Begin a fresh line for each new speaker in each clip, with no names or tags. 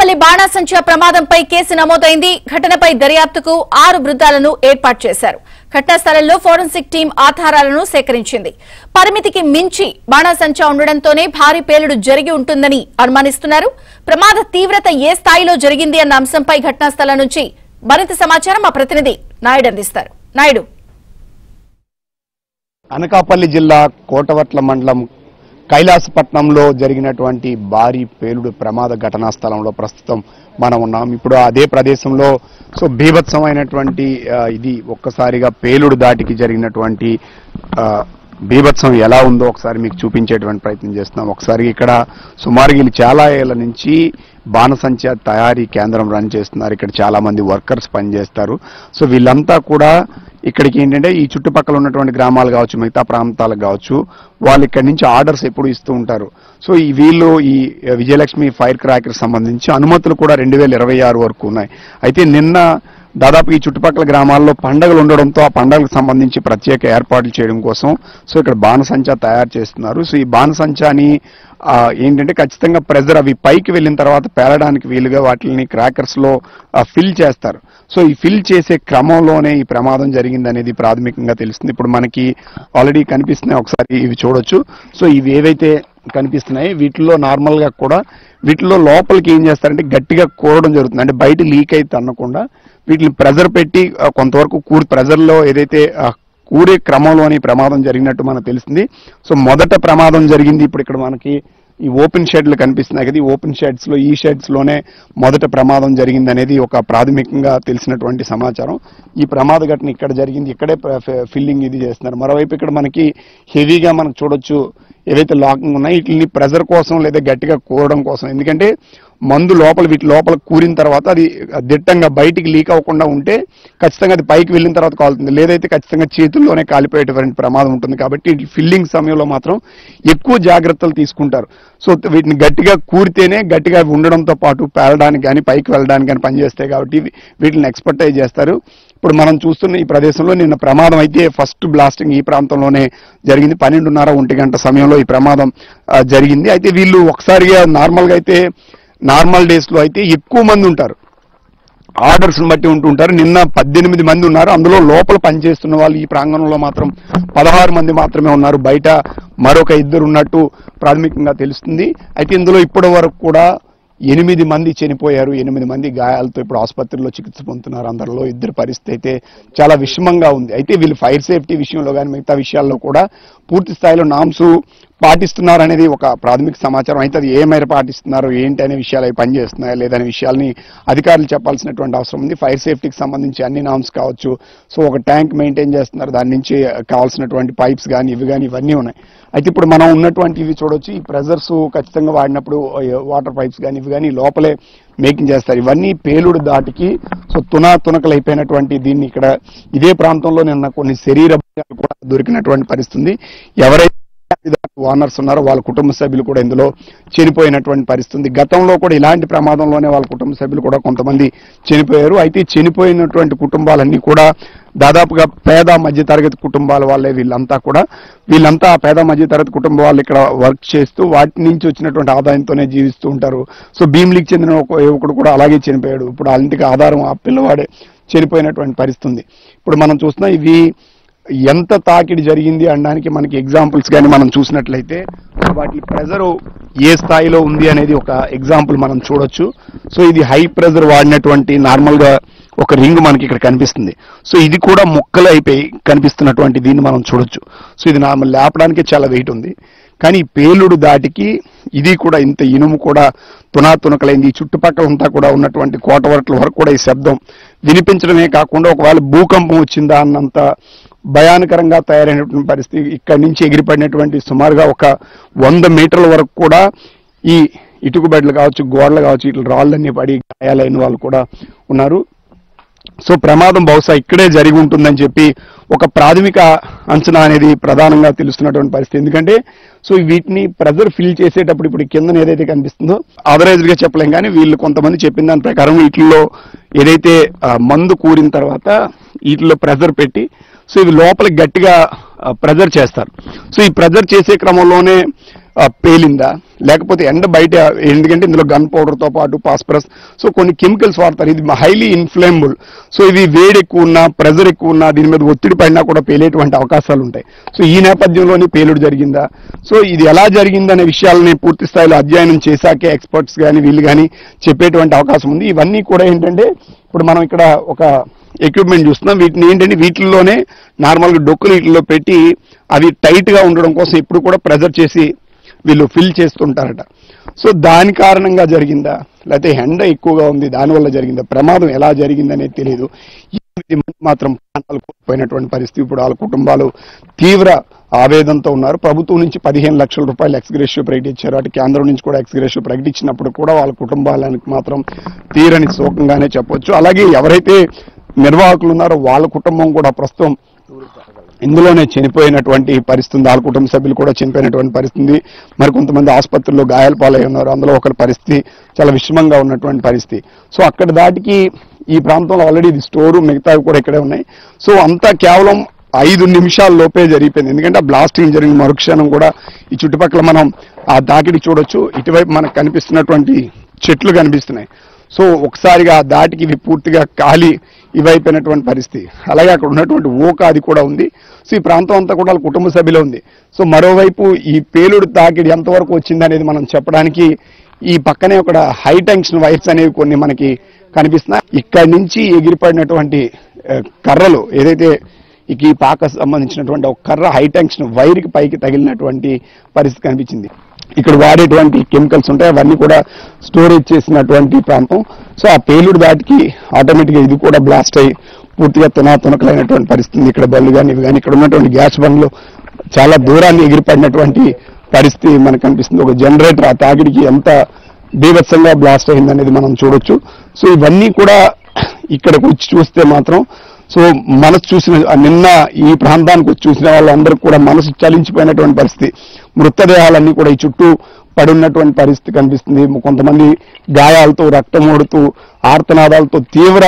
అనకాపల్లి బాణాసంచా ప్రమాదంపై కేసు నమోదైంది. ఘటనపై దర్యాప్తుకు 6 బృందాలను ఏర్పాటు చేశారు. ఘటనా స్థలంలో ఫోరెన్సిక్ టీం ఆధారాలను సేకరించింది. పరిమితికి మించి బాణాసంచా ఉండడంతోనే భారీ పేలుడు జరిగి ఉంటుందని అనుమానిస్తున్నారు. ప్రమాద తీవ్రత ఏ స్థాయిలో జరిగింది అన్న అంశంపై ఘటనా స్థలం నుంచి మరింత సమాచారం మా ప్రతినిధి నాయుడు అందిస్తారు. నాయుడు,
అనకాపల్లి జిల్లా కోటవట్ల మండలం కైలాసపట్నంలో జరిగినటువంటి భారీ పేలుడు ప్రమాద ఘటనా స్థలంలో ప్రస్తుతం మనం ఉన్నాం. ఇప్పుడు అదే ప్రదేశంలో బీభత్సమైనటువంటి ఇది ఒక్కసారిగా పేలుడు దాటికి జరిగినటువంటి బీభత్సం ఎలా ఉందో ఒకసారి మీకు చూపించేటువంటి ప్రయత్నం చేస్తున్నాం. ఒకసారి ఇక్కడ సుమారుగా చాలా ఏళ్ల నుంచి బాణసంచా తయారీ కేంద్రం రన్ చేస్తున్నారు. ఇక్కడ చాలా మంది వర్కర్స్ పనిచేస్తారు. వీళ్ళంతా కూడా ఇక్కడికి ఏంటంటే ఈ చుట్టుపక్కల ఉన్నటువంటి గ్రామాలు కావచ్చు, మిగతా ప్రాంతాలకు కావచ్చు, వాళ్ళు ఇక్కడి నుంచి ఆర్డర్స్ ఎప్పుడు ఇస్తూ ఉంటారు. వీళ్ళు ఈ విజయలక్ష్మి ఫైర్ క్రాకర్ సంబంధించి అనుమతులు కూడా 2026 వరకు ఉన్నాయి. అయితే నిన్న దాదాపు ఈ చుట్టుపక్కల గ్రామాల్లో పండుగలు ఉండడంతో ఆ పండుగలకు సంబంధించి ప్రత్యేక ఏర్పాట్లు చేయడం కోసం ఇక్కడ బాణసంచా తయారు చేస్తున్నారు. ఈ బాణసంచాని ఏంటంటే ఖచ్చితంగా ప్రెజర్ అవి పైకి వెళ్ళిన తర్వాత పేలడానికి వీలుగా వాటిని క్రాకర్స్ లో ఫిల్ చేస్తారు. ఈ ఫిల్ చేసే క్రమంలోనే ఈ ప్రమాదం జరిగింది అనేది ప్రాథమికంగా తెలుస్తుంది. ఇప్పుడు మనకి ఆల్రెడీ కనిపిస్తున్నాయి, ఒకసారి ఇవి చూడొచ్చు. ఇవి ఏవైతే కనిపిస్తున్నాయి వీటిలో నార్మల్ గా కూడా వీటిలో లోపలికి ఏం చేస్తారంటే గట్టిగా కోరడం జరుగుతుంది. అంటే బయట లీక్ అయితే అనకుండా వీటిని ప్రెజర్ పెట్టి కొంతవరకు ప్రెజర్ లో ఏదైతే కూరే క్రమంలోని ప్రమాదం జరిగినట్టు మనకు తెలిసింది. మొదట ప్రమాదం జరిగింది ఇప్పుడు ఇక్కడ మనకి ఈ ఓపెన్ షెడ్లు కనిపిస్తున్నాయి కదా, ఈ ఓపెన్ షెడ్స్ లో ఈ షెడ్స్ లోనే మొదట ప్రమాదం జరిగింది అనేది ఒక ప్రాథమికంగా తెలిసినటువంటి సమాచారం. ఈ ప్రమాద ఘటన ఇక్కడ జరిగింది, ఇక్కడే ఫిల్లింగ్ ఇది చేస్తున్నారు. మరోవైపు ఇక్కడ మనకి హెవీగా మనకు చూడొచ్చు ఏవైతే లాకింగ్ ఉన్నాయి వీటిని ప్రెజర్ కోసం లేదా గట్టిగా కూరడం కోసం. ఎందుకంటే మందు వీటి లోపల కూరిన తర్వాత అది దిట్టంగా బయటికి లీక్ అవ్వకుండా ఉంటే ఖచ్చితంగా అది పైకి వెళ్ళిన తర్వాత కాలుతుంది, లేదైతే ఖచ్చితంగా చేతుల్లోనే కాలిపోయేటువంటి ప్రమాదం ఉంటుంది. కాబట్టి ఫిల్లింగ్ సమయంలో మాత్రం ఎక్కువ జాగ్రత్తలు తీసుకుంటారు. వీటిని గట్టిగా కూరితేనే గట్టిగా ఉండడంతో పాటు పేలడానికి కానీ పైకి వెళ్ళడానికి కానీ పనిచేస్తాయి. కాబట్టి వీటిని ఎక్స్పర్టైజ్ చేస్తారు. ఇప్పుడు మనం చూస్తున్న ఈ ప్రదేశంలో నిన్న ప్రమాదం అయితే ఫస్ట్ బ్లాస్టింగ్ ఈ ప్రాంతంలోనే జరిగింది. 12:30-1 గంట సమయంలో ఈ ప్రమాదం జరిగింది. అయితే వీళ్ళు ఒకసారిగా నార్మల్ డేస్ లో అయితే ఎక్కువ మంది ఉంటారు, ఆర్డర్స్ బట్టి ఉంటుంటారు. నిన్న 18 మంది ఉన్నారు. అందులో లోపల పనిచేస్తున్న వాళ్ళు ఈ ప్రాంగణంలో మాత్రం 16 మంది మాత్రమే ఉన్నారు. బయట మరొక 2 ఉన్నట్టు ప్రాథమికంగా తెలుస్తుంది. అయితే ఇందులో ఇప్పటి వరకు కూడా 8 మంది చనిపోయారు, 8 మంది గాయాలతో ఇప్పుడు ఆసుపత్రిలో చికిత్స పొందుతున్నారు. అందరిలో 2 పరిస్థితి అయితే చాలా విషమంగా ఉంది. అయితే వీళ్ళు ఫైర్ సేఫ్టీ విషయంలో కానీ మిగతా విషయాల్లో కూడా పూర్తి స్థాయిలో నామ్స్ పాటిస్తున్నారు అనేది ఒక ప్రాథమిక సమాచారం. అయితే అది ఏ మేర పాటిస్తున్నారు ఏంటి అనే విషయాలు అవి పనిచేస్తున్నాయా లేదనే విషయాల్ని అధికారులు చెప్పాల్సినటువంటి అవసరం ఉంది. ఫైర్ సేఫ్టీకి సంబంధించి అన్ని నామ్స్ కావచ్చు, ఒక ట్యాంక్ మెయింటైన్ చేస్తున్నారు, దాని నుంచి కావాల్సినటువంటి పైప్స్ కానీ ఇవన్నీ ఉన్నాయి. అయితే ఇప్పుడు మనం ఉన్నటువంటి ఇవి చూడొచ్చు, ఈ ప్రెజర్స్ ఖచ్చితంగా వాడినప్పుడు వాటర్ పైప్స్ కానీ ఇవి కానీ లోపలే మేకింగ్ చేస్తారు. ఇవన్నీ పేలుడు దాటికి తునకలు అయిపోయినటువంటి దీన్ని ఇక్కడ ఇదే ప్రాంతంలో నిన్న కొన్ని శరీర భాగాలు కూడా దొరికినటువంటి పరిస్థితి. ఎవరైతే ఓనర్స్ ఉన్నారో వాళ్ళ కుటుంబ సభ్యులు కూడా ఇందులో చనిపోయినటువంటి పరిస్థితి. గతంలో కూడా ఇలాంటి ప్రమాదంలోనే వాళ్ళ కుటుంబ సభ్యులు కూడా కొంతమంది చనిపోయారు. అయితే చనిపోయినటువంటి కుటుంబాలన్నీ కూడా దాదాపుగా పేద మధ్యతరగతి కుటుంబాల వాళ్ళే. వీళ్ళంతా పేద మధ్యతరగతి కుటుంబం వాళ్ళు ఇక్కడ వర్క్ చేస్తూ వాటి నుంచి వచ్చినటువంటి ఆదాయంతోనే జీవిస్తూ ఉంటారు. భీమిలికి చెందిన ఒక యువకుడు కూడా అలాగే చనిపోయాడు. ఇప్పుడు ఆ ఇంటికి ఆధారం ఆ పిల్లవాడే చనిపోయినటువంటి పరిస్థితి. ఇప్పుడు మనం చూస్తున్నా ఇవి ఎంత తాకిడి జరిగింది అనడానికి మనకి ఎగ్జాంపుల్స్ కానీ మనం చూసినట్లయితే వాటి ప్రెజర్ ఏ స్థాయిలో ఉంది అనేది ఒక ఎగ్జాంపుల్ మనం చూడొచ్చు. ఇది హై ప్రెజర్ వాడినటువంటి నార్మల్ గా ఒక రింగ్ మనకి ఇక్కడ కనిపిస్తుంది. ఇది కూడా ముక్కలు అయిపోయి కనిపిస్తున్నటువంటి దీన్ని మనం చూడొచ్చు. ఇది నార్మల్ లేపడానికి చాలా వెయిట్ ఉంది. కానీ పేలుడు దాటికి ఇది కూడా ఇంత ఇనుము కూడా తునకలైంది. ఈ చుట్టుపక్కల అంతా కూడా ఉన్నటువంటి కోటవరట్ల వరకు కూడా ఈ శబ్దం వినిపించడమే కాకుండా ఒకవేళ భూకంపం వచ్చిందా అన్నంత భయానకరంగా తయారైనటువంటి పరిస్థితి. ఇక్కడి నుంచి ఎగిరిపడినటువంటి సుమారుగా ఒక 100 మీటర్ల వరకు కూడా ఈ ఇటుకు బెడ్లు కావచ్చు, గోడలు కావచ్చు, ఇట్లా రాళ్ళన్నీ పడి గాయాలైన వాళ్ళు కూడా ఉన్నారు. ప్రమాదం బహుశా ఇక్కడే జరిగి ఉంటుందని చెప్పి ఒక ప్రాథమిక అంచనా అనేది ప్రధానంగా తెలుస్తున్నటువంటి పరిస్థితి. ఎందుకంటే వీటిని ప్రెజర్ ఫిల్ చేసేటప్పుడు ఇప్పుడు కింద ఏదైతే కనిపిస్తుందో అవరేజ్ గా చెప్పలేం, కానీ వీళ్ళు కొంతమంది చెప్పిన దాని ప్రకారం వీటిల్లో ఏదైతే మందు కూరిన తర్వాత వీటిలో ప్రెజర్ పెట్టి ఇవి లోపలికి గట్టిగా ప్రెజర్ చేస్తారు. ఈ ప్రెజర్ చేసే క్రమంలోనే పేలిందా, లేకపోతే ఎండ బయట, ఎందుకంటే ఇందులో గన్ పౌడర్తో పాటు పాస్పరస్, సో కొన్ని కెమికల్స్ వాడతారు. ఇది హైలీ ఇన్ఫ్లేమబుల్. సో ఇవి వేడి ఎక్కువ ఉన్నా, ప్రెజర్ ఎక్కువ ఉన్నా, దీని మీద ఒత్తిడి పడినా కూడా పేలేటువంటి అవకాశాలు ఉంటాయి. సో ఈ నేపథ్యంలోనే పేలుడు జరిగిందా, సో ఇది ఎలా జరిగిందనే విషయాలని పూర్తి స్థాయిలో అధ్యయనం చేశాకే ఎక్స్పర్ట్స్ కానీ వీళ్ళు కానీ చెప్పేటువంటి అవకాశం ఉంది. ఇవన్నీ కూడా ఏంటంటే ఇప్పుడు మనం ఇక్కడ ఒక ఎక్విప్మెంట్ చూస్తున్నాం. వీటిని ఏంటంటే వీటిల్లోనే నార్మల్గా డొక్కులు వీటిల్లో పెట్టి అవి టైట్ గా ఉండడం కోసం ఇప్పుడు కూడా ప్రెజర్ చేసి వీళ్ళు ఫిల్ చేస్తుంటారట. సో దాని కారణంగా జరిగిందా, లేకపోతే ఎండ ఎక్కువగా ఉంది దానివల్ల జరిగిందా, ప్రమాదం ఎలా జరిగిందనేది తెలియదు. మాత్రం ప్రాణాలు కోల్పోయినటువంటి పరిస్థితి. ఇప్పుడు వాళ్ళ కుటుంబాలు తీవ్ర ఆవేదనతో ఉన్నారు. ప్రభుత్వం నుంచి 15 లక్షల రూపాయలు ఎక్స్గ్రేషియో ప్రకటించారు. అటు కేంద్రం నుంచి కూడా ఎక్స్గ్రేషియో ప్రకటించినప్పుడు కూడా వాళ్ళ కుటుంబాలకు మాత్రం తీరని శోకంగానే చెప్పొచ్చు. అలాగే ఎవరైతే నిర్వాహకులు ఉన్నారో వాళ్ళ కుటుంబం కూడా ప్రస్తుతం ఇందులోనే చనిపోయినటువంటి పరిస్థితి. వాళ్ళ కుటుంబ సభ్యులు కూడా చనిపోయినటువంటి పరిస్థితి. మరి కొంతమంది ఆసుపత్రుల్లో గాయాల పాలై ఉన్నారు. అందులో ఒకరి పరిస్థితి చాలా విషమంగా ఉన్నటువంటి పరిస్థితి. సో అక్కడ దాటికి ఈ ప్రాంతంలో ఆల్రెడీ ఇది స్టోరు, మిగతావి కూడా ఇక్కడే ఉన్నాయి. సో అంతా కేవలం 5 నిమిషాల లోపే జరిగిపోయింది. ఎందుకంటే ఆ బ్లాస్టింగ్ జరిగిన మరుక్షణం కూడా ఈ చుట్టుపక్కల మనం ఆ దాకిడి చూడొచ్చు. ఇటువైపు మనకు కనిపిస్తున్నటువంటి చెట్లు కనిపిస్తున్నాయి. సో ఒకసారిగా ఆ దాటికి ఇవి పూర్తిగా కాలి ఇవైపోయినటువంటి పరిస్థితి. అలాగే అక్కడ ఉన్నటువంటి అది కూడా ఉంది. సో ఈ ప్రాంతం అంతా కూడా కుటుంబ సభ్యులే ఉంది. సో మరోవైపు ఈ పేలుడు తాకిడి ఎంతవరకు వచ్చింది అనేది మనం చెప్పడానికి ఈ పక్కనే ఒక హై టెన్షన్ వైర్స్ అనేవి కొన్ని మనకి కనిపిస్తున్నాయి. ఇక్కడి నుంచి ఎగిరిపడినటువంటి కర్రలు ఏదైతే ఈ పాక సంబంధించినటువంటి ఒక కర్ర హై టెన్షన్ వైర్కి పైకి తగిలినటువంటి పరిస్థితి కనిపించింది. ఇక్కడ వాడేటువంటి కెమికల్స్ ఉంటాయి, అవన్నీ కూడా స్టోరేజ్ చేసినటువంటి ప్రాంతం. సో ఆ పేలుడు దాటికి ఆటోమేటిక్గా ఇది కూడా బ్లాస్ట్ అయ్యి పూర్తిగా తునకలైనటువంటి పరిస్థితి. ఇక్కడ బళ్ళు కానీ ఇవి కానీ ఇక్కడ ఉన్నటువంటి గ్యాస్ బండ్లు చాలా దూరాన్ని ఎగిరిపడినటువంటి పరిస్థితి మనకు కనిపిస్తుంది. ఒక జనరేటర్ ఆ తాగిడికి ఎంత బీభత్సంగా బ్లాస్ట్ అయిందనేది మనం చూడొచ్చు. సో ఇవన్నీ కూడా ఇక్కడికి వచ్చి చూస్తే మాత్రం సో మనసు చూసిన నిన్న ఈ ప్రాంతానికి వచ్చి చూసిన వాళ్ళందరూ కూడా మనసు చలించిపోయినటువంటి పరిస్థితి. మృతదేహాలన్నీ కూడా ఈ చుట్టూ పడున్నటువంటి పరిస్థితి కనిపిస్తుంది. కొంతమంది గాయాలతో, రక్తం ఓడుతూ, ఆర్తనాదాలతో తీవ్ర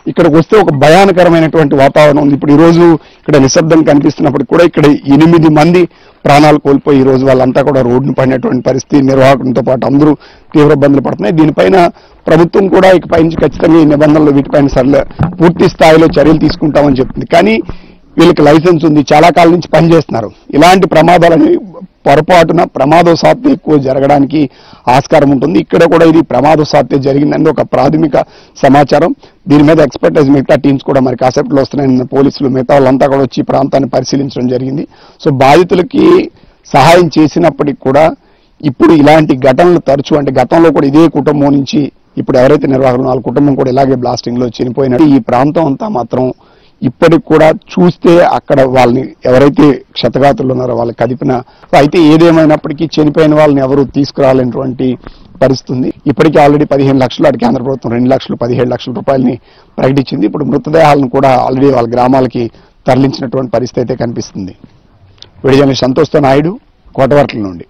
ఇక్కడికి వస్తే ఒక భయానకరమైనటువంటి వాతావరణం ఉంది. ఇప్పుడు ఈ రోజు ఇక్కడ నిశ్శబ్దం కనిపిస్తున్నప్పటికీ కూడా ఇక్కడ 8 మంది ప్రాణాలు కోల్పోయి ఈ రోజు వాళ్ళంతా కూడా రోడ్డును పడినటువంటి పరిస్థితి. నిర్వాహకులతో పాటు అందరూ తీవ్ర ఇబ్బందులు పడుతున్నాయి. దీనిపైన ప్రభుత్వం కూడా ఇకపై నుంచి ఖచ్చితంగా ఈ నిబంధనలు వీటిపైన పూర్తి స్థాయిలో చర్యలు తీసుకుంటామని చెప్తుంది. కానీ వీళ్ళకి లైసెన్స్ ఉంది, చాలా కాలం నుంచి పనిచేస్తున్నారు. ఇలాంటి ప్రమాదాలని పొరపాటున ప్రమాదవశాత్తు ఎక్కువ జరగడానికి ఆస్కారం ఉంటుంది. ఇక్కడ కూడా ఇది ప్రమాదవశాత్తు జరిగిందని ఒక ప్రాథమిక సమాచారం. దీని మీద ఎక్స్పర్టైజ్ మిగతా టీమ్స్ కూడా మరి కాసేపట్లో వస్తున్నాయి. పోలీసులు మిగతా వాళ్ళంతా కూడా వచ్చి ప్రాంతాన్ని పరిశీలించడం జరిగింది. సో బాధితులకి సహాయం చేసినప్పటికీ కూడా ఇప్పుడు ఇలాంటి ఘటనలు తరచు, అంటే గతంలో కూడా ఇదే కుటుంబం నుంచి ఇప్పుడు ఎవరైతే నిర్వాహకులు వాళ్ళ కుటుంబం కూడా ఇలాగే బ్లాస్టింగ్ లో చనిపోయినట్టు ఈ ప్రాంతం అంతా మాత్రం ఇప్పటికి కూడా చూస్తే అక్కడ వాళ్ళని ఎవరైతే క్షతగాతులు ఉన్నారో వాళ్ళకి కదిపిన. అయితే ఏదేమైనప్పటికీ చనిపోయిన వాళ్ళని ఎవరు తీసుకురాలేనటువంటి పరిస్థితి ఉంది. ఇప్పటికీ ఆల్రెడీ 15 లక్షలు, అటు కేంద్ర ప్రభుత్వం 2 లక్షలు 17 లక్షల రూపాయలని ప్రకటించింది. ఇప్పుడు మృతదేహాలను కూడా ఆల్రెడీ వాళ్ళ గ్రామాలకి తరలించినటువంటి పరిస్థితి అయితే కనిపిస్తుంది. విడిజన సంతోష్తో నాయుడు, కోటవర్ట్ల నుండి.